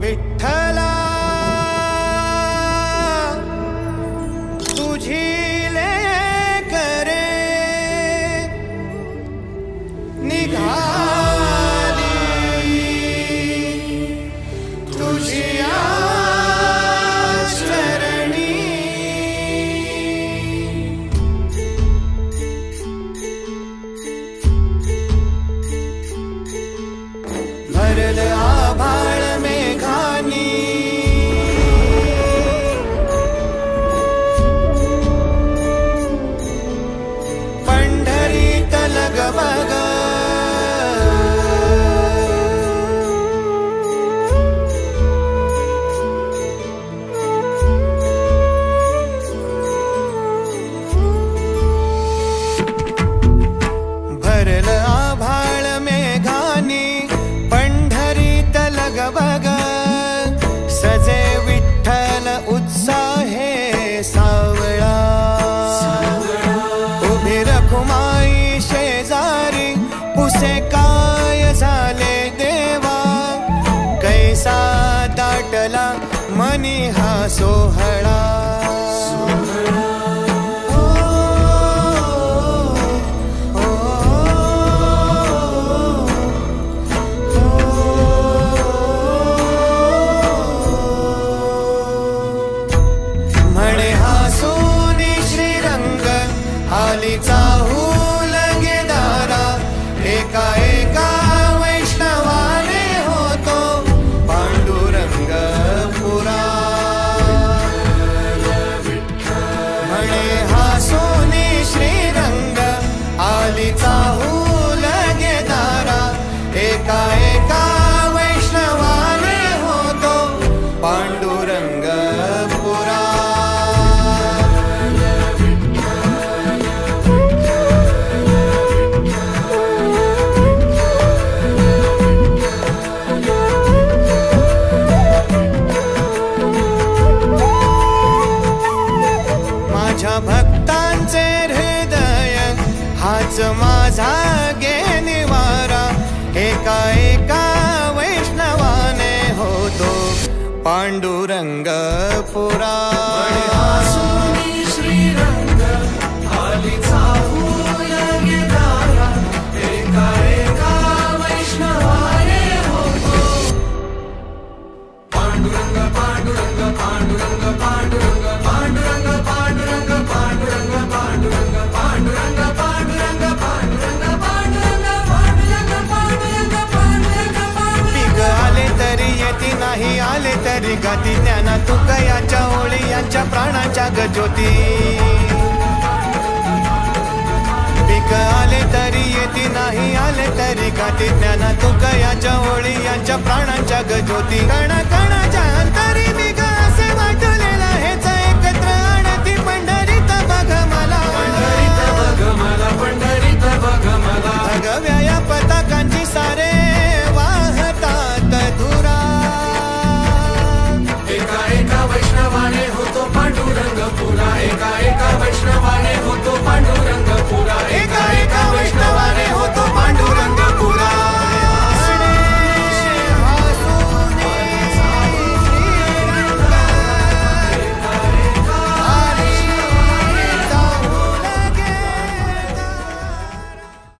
विठ्ठला तुझी लेकरे निघाली तुझी चरणी भरल आभाळ मेघानी पंढरीत लगबग भरल आभाळ मेघानी पंढरीत लगबग सजे विठ्ठल उत्साहे सावळा उभी रखुमाई शेजारी पुसे काय झाले देवा कैसा दाटला मनी हा सोहळा म्हणे हासुनी श्रीरंग आलीचा हूल गेदारा एका एका वैष्णवाने होतो पांडुरंग पुरा म्हणे हासुनी श्रीरंग आलीचा हूल गेदारा एका एका वैष्णवाने होतो पांडुरंग पुरा माझ्या भक्तांचे हृदय हाच माझा गे निवारा एका एका वैष्णवाने होतो पांडुरंग पुरा श्रीरंग आलीचा हूल गेदारा एका एका वैष्णवाने होतो पांडुरंग पांडुरंग पांडुरंग पांडुरंग पांडुरंग पांडुरंग पांडुरंग पांडुरंग पांडुरंग पांडुरंग पांडुरंग पांडुरंग पांडुरंग पांडुरंग पीक आले तरी येती नाही आले तरी गाती ज्ञाना तुकयाच्या ओळी यांच्या प्राणाच्या गज्योती पीक आले तरी येती नाही आले तरी गाती ज्ञाना तुकयाच्या ओळी यांच्या प्राणाच्या गज्योती कण कणाच्या